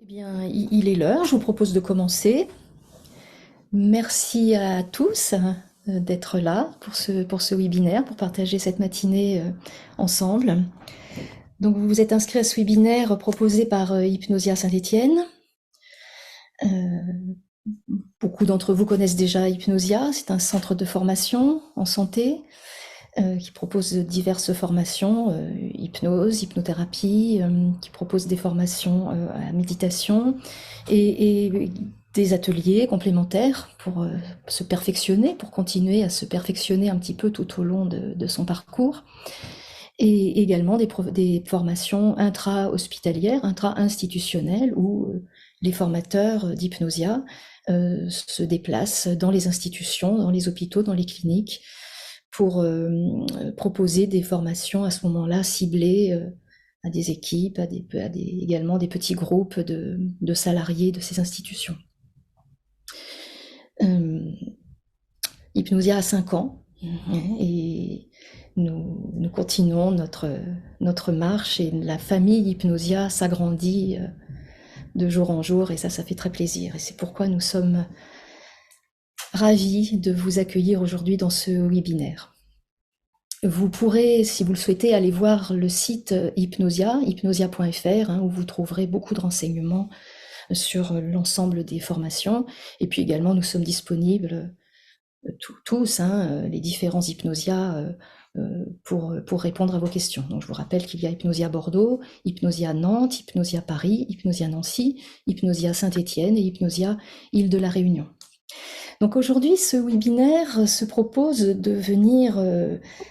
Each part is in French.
Eh bien, il est l'heure, je vous propose de commencer. Merci à tous d'être là pour ce webinaire, pour partager cette matinée ensemble. Donc, vous vous êtes inscrit à ce webinaire proposé par Hypnosia Saint-Étienne. Beaucoup d'entre vous connaissent déjà Hypnosia, c'est un centre de formation en santé qui propose diverses formations, hypnose, hypnothérapie, qui propose des formations à méditation et des ateliers complémentaires pour se perfectionner, pour continuer à se perfectionner un petit peu tout au long de son parcours. Et également des formations intra-hospitalières, intra-institutionnelles, où les formateurs d'Hypnosia se déplacent dans les institutions, dans les hôpitaux, dans les cliniques, pour proposer des formations à ce moment-là ciblées à des équipes, également des petits groupes de salariés de ces institutions. Hypnosia a 5 ans et nous continuons notre marche et la famille Hypnosia s'agrandit de jour en jour et ça fait très plaisir. Et c'est pourquoi nous sommes ravis de vous accueillir aujourd'hui dans ce webinaire. Vous pourrez, si vous le souhaitez, aller voir le site Hypnosia, hypnosia.fr, où vous trouverez beaucoup de renseignements sur l'ensemble des formations. Et puis également, nous sommes disponibles tous, les différents Hypnosia, pour répondre à vos questions. Donc je vous rappelle qu'il y a Hypnosia Bordeaux, Hypnosia Nantes, Hypnosia Paris, Hypnosia Nancy, Hypnosia Saint-Étienne et Hypnosia Île de la Réunion. Donc aujourd'hui, ce webinaire se propose de venir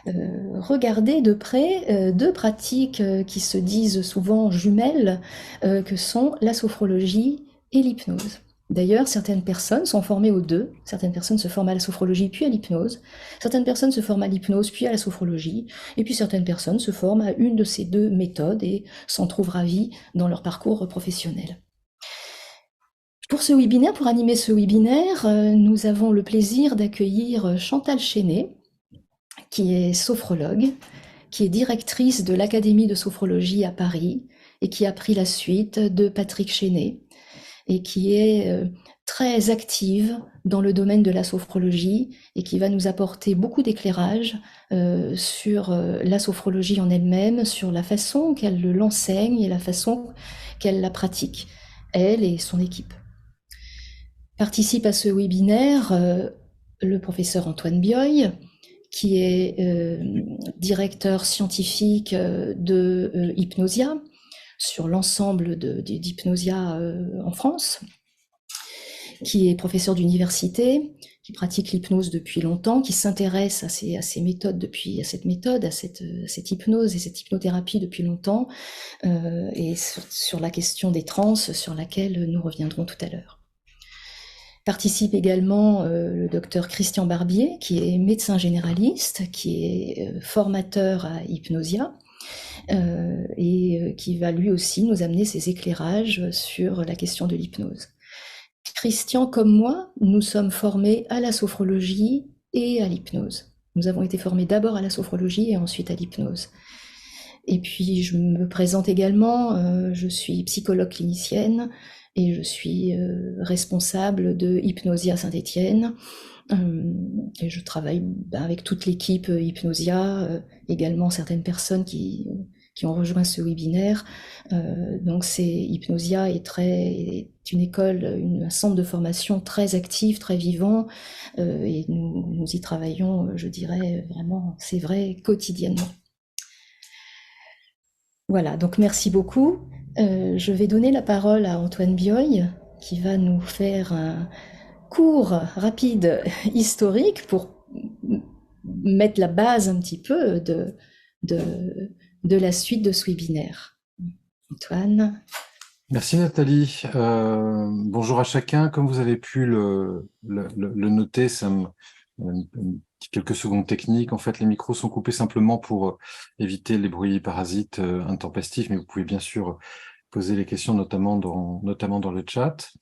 regarder de près deux pratiques qui se disent souvent jumelles, que sont la sophrologie et l'hypnose. D'ailleurs, certaines personnes sont formées aux deux. Certaines personnes se forment à la sophrologie puis à l'hypnose. Certaines personnes se forment à l'hypnose puis à la sophrologie. Et puis certaines personnes se forment à une de ces deux méthodes et s'en trouvent ravies dans leur parcours professionnel. Pour ce webinaire, pour animer ce webinaire, nous avons le plaisir d'accueillir Chantal Chenet, qui est sophrologue, qui est directrice de l'Académie de sophrologie à Paris et qui a pris la suite de Patrick Chenet et qui est très active dans le domaine de la sophrologie et qui va nous apporter beaucoup d'éclairage sur la sophrologie en elle-même, sur la façon qu'elle l'enseigne et la façon qu'elle la pratique, elle et son équipe. Participe à ce webinaire le professeur Antoine Bioy, qui est directeur scientifique de Hypnosia, sur l'ensemble d'Hypnosia en France, qui est professeur d'université, qui pratique l'hypnose depuis longtemps, qui s'intéresse à ces méthodes à cette hypnose et cette hypnothérapie depuis longtemps, et sur la question des trans, sur laquelle nous reviendrons tout à l'heure. Participe également le docteur Christian Barbier, qui est médecin généraliste, qui est formateur à Hypnosia, et qui va lui aussi nous amener ses éclairages sur la question de l'hypnose. Christian, comme moi, nous sommes formés à la sophrologie et à l'hypnose. Nous avons été formés d'abord à la sophrologie et ensuite à l'hypnose. Et puis je me présente également, je suis psychologue clinicienne, et je suis responsable de Hypnosia Saint-Étienne. Et je travaille avec toute l'équipe Hypnosia, également certaines personnes qui ont rejoint ce webinaire. Donc Hypnosia est une école, un centre de formation très actif, très vivant, et nous y travaillons, je dirais vraiment, c'est vrai, quotidiennement. Voilà, donc merci beaucoup. Je vais donner la parole à Antoine Bioy, qui va nous faire un cours rapide historique pour mettre la base un petit peu de la suite de ce webinaire. Antoine. Merci Nathalie. Bonjour à chacun. Comme vous avez pu le noter, quelques secondes techniques. En fait, les micros sont coupés simplement pour éviter les bruits parasites intempestifs, mais vous pouvez bien sûr poser les questions, notamment dans le chat.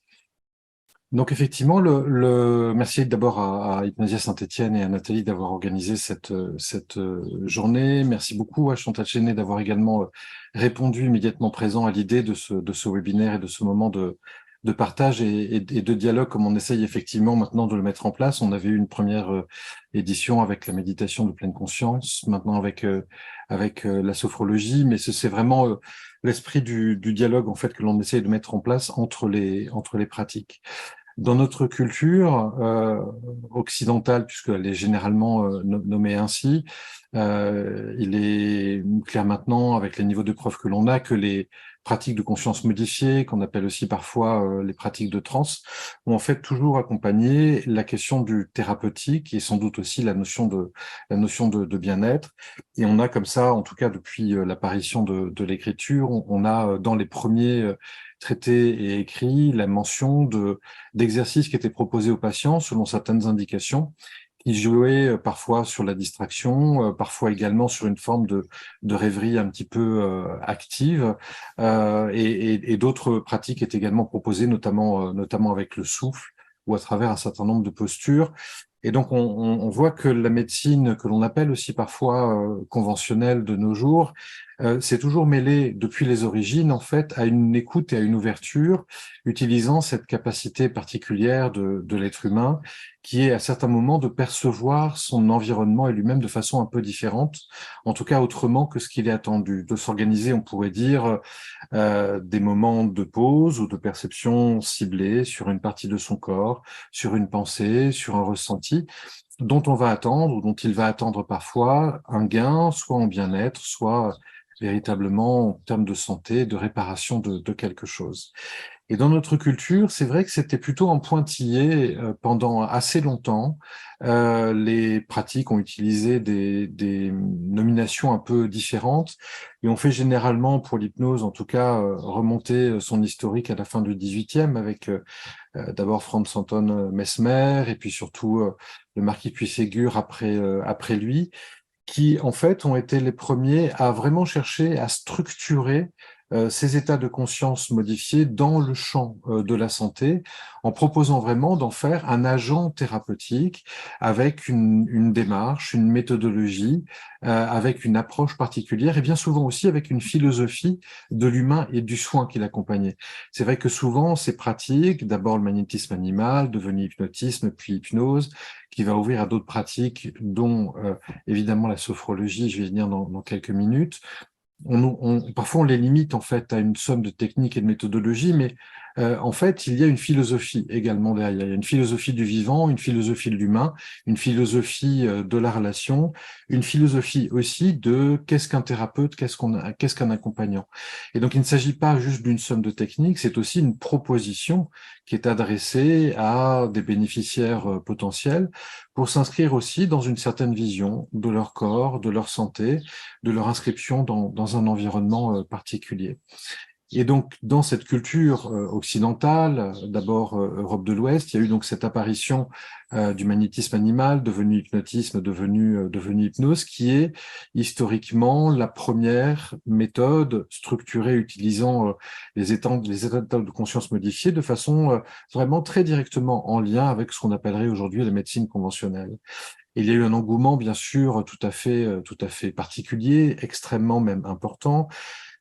Donc effectivement, merci d'abord à Hypnosia Saint-Étienne et à Nathalie d'avoir organisé cette journée. Merci beaucoup à Chantal Chenet d'avoir également répondu immédiatement présent à l'idée de ce webinaire et de ce moment de partage et de dialogue, comme on essaye effectivement maintenant de le mettre en place. On avait eu une première édition avec la méditation de pleine conscience, maintenant avec la sophrologie, mais c'est vraiment l'esprit du dialogue en fait que l'on essaye de mettre en place entre les pratiques. Dans notre culture occidentale, puisqu'elle est généralement nommée ainsi, il est clair maintenant, avec les niveaux de preuve que l'on a, que les pratiques de conscience modifiée, qu'on appelle aussi parfois les pratiques de transe, ont en fait toujours accompagné la question du thérapeutique et sans doute aussi la notion de bien-être. Et on a comme ça, en tout cas depuis l'apparition de l'écriture, on a dans les premiers traités et écrits la mention d'exercices qui étaient proposés aux patients selon certaines indications, qui jouaient parfois sur la distraction, parfois également sur une forme de rêverie un petit peu active, et d'autres pratiques étaient également proposées, notamment avec le souffle ou à travers un certain nombre de postures. Et donc, on voit que la médecine, que l'on appelle aussi parfois conventionnelle de nos jours, s'est toujours mêlée depuis les origines, en fait, à une écoute et à une ouverture, utilisant cette capacité particulière de l'être humain, qui est à certains moments de percevoir son environnement et lui-même de façon un peu différente, en tout cas autrement que ce qu'il est attendu, de s'organiser, on pourrait dire, des moments de pause ou de perception ciblée sur une partie de son corps, sur une pensée, sur un ressenti, dont on va attendre ou dont il va attendre parfois un gain, soit en bien-être, soit véritablement en termes de santé, de réparation de quelque chose. Et dans notre culture, c'est vrai que c'était plutôt en pointillé pendant assez longtemps. Les pratiques ont utilisé des nominations un peu différentes et on fait généralement, pour l'hypnose en tout cas, remonter son historique à la fin du XVIIIe avec d'abord Franz Anton Mesmer et puis surtout le marquis Puységur après lui, qui en fait ont été les premiers à vraiment chercher à structurer ces états de conscience modifiés dans le champ de la santé, en proposant vraiment d'en faire un agent thérapeutique avec une démarche, une méthodologie, avec une approche particulière et bien souvent aussi avec une philosophie de l'humain et du soin qui l'accompagnait. C'est vrai que souvent ces pratiques, d'abord le magnétisme animal, devenu hypnotisme, puis hypnose, qui va ouvrir à d'autres pratiques, dont évidemment la sophrologie, je vais y venir dans quelques minutes. Parfois, on les limite en fait à une somme de techniques et de méthodologies, mais en fait, il y a une philosophie également derrière. Il y a une philosophie du vivant, une philosophie de l'humain, une philosophie de la relation, une philosophie aussi de qu'est-ce qu'un thérapeute, qu'est-ce qu'un accompagnant. Et donc, il ne s'agit pas juste d'une somme de techniques, c'est aussi une proposition qui est adressée à des bénéficiaires potentiels pour s'inscrire aussi dans une certaine vision de leur corps, de leur santé, de leur inscription dans un environnement particulier. Et donc, dans cette culture occidentale, d'abord Europe de l'Ouest, il y a eu donc cette apparition du magnétisme animal, devenu hypnotisme, devenu hypnose, qui est historiquement la première méthode structurée utilisant les états de conscience modifiés de façon vraiment très directement en lien avec ce qu'on appellerait aujourd'hui la médecine conventionnelle. Il y a eu un engouement, bien sûr, tout à fait particulier, extrêmement même important.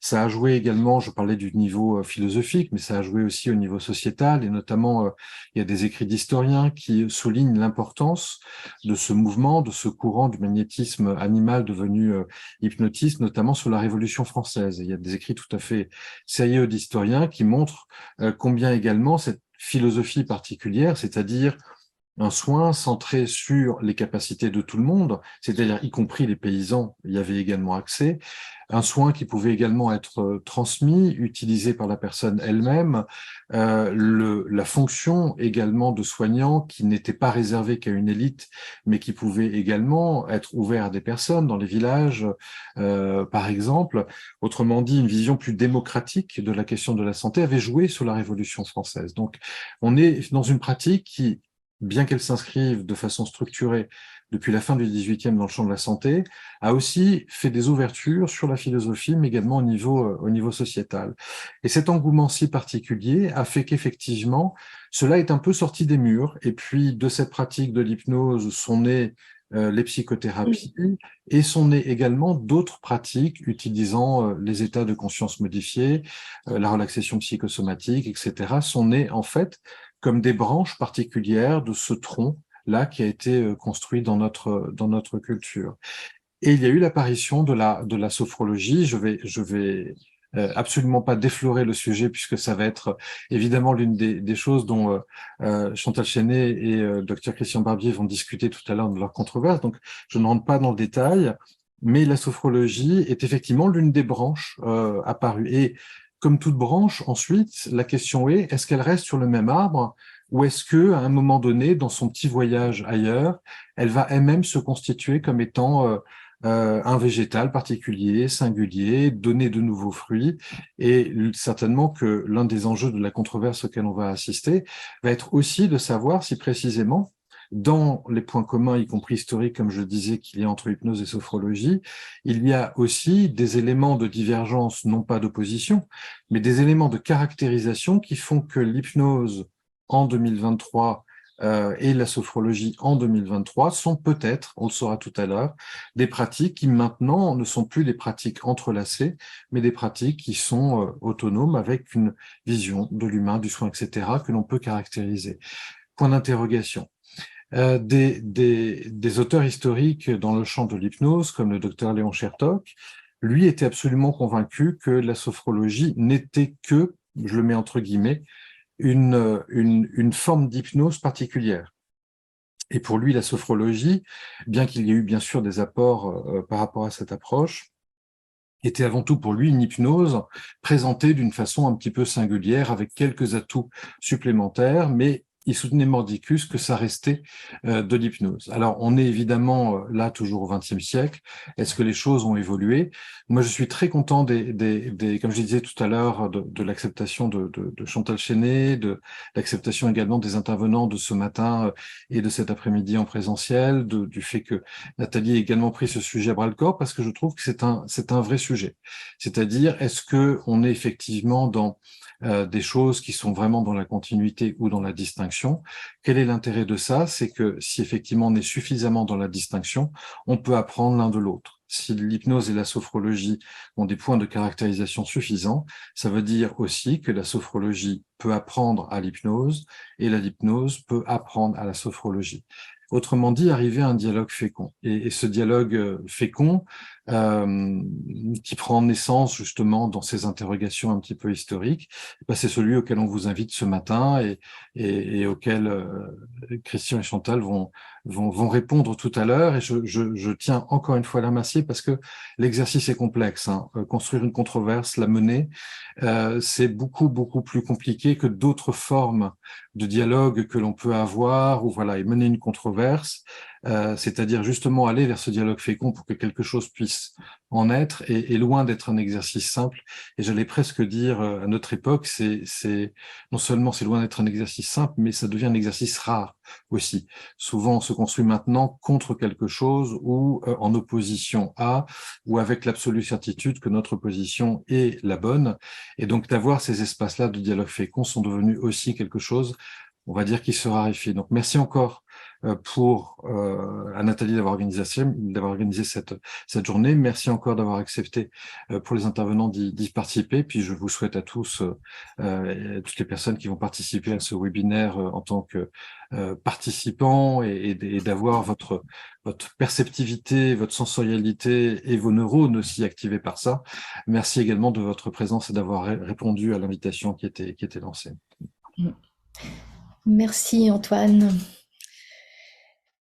Ça a joué également, je parlais du niveau philosophique, mais ça a joué aussi au niveau sociétal, et notamment, il y a des écrits d'historiens qui soulignent l'importance de ce mouvement, de ce courant du magnétisme animal devenu hypnotisme, notamment sur la Révolution française. Et il y a des écrits tout à fait sérieux d'historiens qui montrent combien également cette philosophie particulière, c'est-à-dire un soin centré sur les capacités de tout le monde, c'est-à-dire y compris les paysans, il y avait également accès, un soin qui pouvait également être transmis, utilisé par la personne elle-même, la fonction également de soignant qui n'était pas réservée qu'à une élite, mais qui pouvait également être ouvert à des personnes dans les villages, par exemple. Autrement dit, une vision plus démocratique de la question de la santé avait joué sur la Révolution française. Donc, on est dans une pratique qui bien qu'elle s'inscrive de façon structurée depuis la fin du XVIIIe dans le champ de la santé, a aussi fait des ouvertures sur la philosophie, mais également au niveau sociétal. Et cet engouement si particulier a fait qu'effectivement, cela est un peu sorti des murs. Et puis, de cette pratique de l'hypnose sont nées les psychothérapies et sont nées également d'autres pratiques utilisant les états de conscience modifiés, la relaxation psychosomatique, etc., sont nées en fait comme des branches particulières de ce tronc-là qui a été construit dans notre culture. Et il y a eu l'apparition de la sophrologie. Je vais absolument pas déflorer le sujet puisque ça va être évidemment l'une des choses dont Chantal Chenet et Dr Christian Barbier vont discuter tout à l'heure de leur controverse. Donc, je ne rentre pas dans le détail, mais la sophrologie est effectivement l'une des branches apparues. Et comme toute branche, ensuite, la question est qu'elle reste sur le même arbre ou est-ce que, à un moment donné, dans son petit voyage ailleurs, elle va elle-même se constituer comme étant un végétal particulier, singulier, donner de nouveaux fruits. Et certainement que l'un des enjeux de la controverse auquel on va assister va être aussi de savoir si précisément, dans les points communs, y compris historiques, comme je disais, qu'il y a entre hypnose et sophrologie, il y a aussi des éléments de divergence, non pas d'opposition, mais des éléments de caractérisation qui font que l'hypnose en 2023 et la sophrologie en 2023 sont peut-être, on le saura tout à l'heure, des pratiques qui maintenant ne sont plus des pratiques entrelacées, mais des pratiques qui sont autonomes avec une vision de l'humain, du soin, etc., que l'on peut caractériser. Point d'interrogation. Des auteurs historiques dans le champ de l'hypnose, comme le docteur Léon Chertok, lui était absolument convaincu que la sophrologie n'était que, je le mets entre guillemets, une forme d'hypnose particulière. Et pour lui, la sophrologie, bien qu'il y ait eu bien sûr des apports par rapport à cette approche, était avant tout pour lui une hypnose présentée d'une façon un petit peu singulière, avec quelques atouts supplémentaires, mais il soutenait mordicus que ça restait de l'hypnose. Alors, on est évidemment là toujours au XXe siècle. Est-ce que les choses ont évolué? Moi, je suis très content comme je disais tout à l'heure, de l'acceptation de Chantal Chenet, de l'acceptation également des intervenants de ce matin et de cet après-midi en présentiel, du fait que Nathalie ait également pris ce sujet à bras-le-corps, parce que je trouve que c'est un vrai sujet. C'est-à-dire, est-ce que on est effectivement dans des choses qui sont vraiment dans la continuité ou dans la distinction? Quel est l'intérêt de ça? C'est que si effectivement on est suffisamment dans la distinction, on peut apprendre l'un de l'autre. Si l'hypnose et la sophrologie ont des points de caractérisation suffisants, ça veut dire aussi que la sophrologie peut apprendre à l'hypnose et l'hypnose peut apprendre à la sophrologie. Autrement dit, arriver à un dialogue fécond. Et ce dialogue fécond, qui prend naissance justement dans ces interrogations un petit peu historiques, ben c'est celui auquel on vous invite ce matin et auquel Christian et Chantal vont répondre tout à l'heure. Et je tiens encore une fois à la remercier parce que l'exercice est complexe. Hein. Construire une controverse, la mener, c'est beaucoup plus compliqué que d'autres formes de dialogue que l'on peut avoir, ou voilà, et mener une controverse, c'est-à-dire justement aller vers ce dialogue fécond pour que quelque chose puisse en être, et loin d'être un exercice simple. Et j'allais presque dire, à notre époque, non seulement c'est loin d'être un exercice simple, mais ça devient un exercice rare aussi. Souvent, on se construit maintenant contre quelque chose ou en opposition à, ou avec l'absolue certitude que notre position est la bonne. Et donc, d'avoir ces espaces-là de dialogue fécond sont devenus aussi quelque chose, on va dire, qui se raréfie. Donc, merci encore à Nathalie d'avoir organisé cette journée. Merci encore d'avoir accepté pour les intervenants d'y participer. Puis je vous souhaite à tous, toutes les personnes qui vont participer à ce webinaire en tant que participants et d'avoir votre perceptivité, votre sensorialité et vos neurones aussi activés par ça. Merci également de votre présence et d'avoir répondu à l'invitation qui était lancée. Merci Antoine.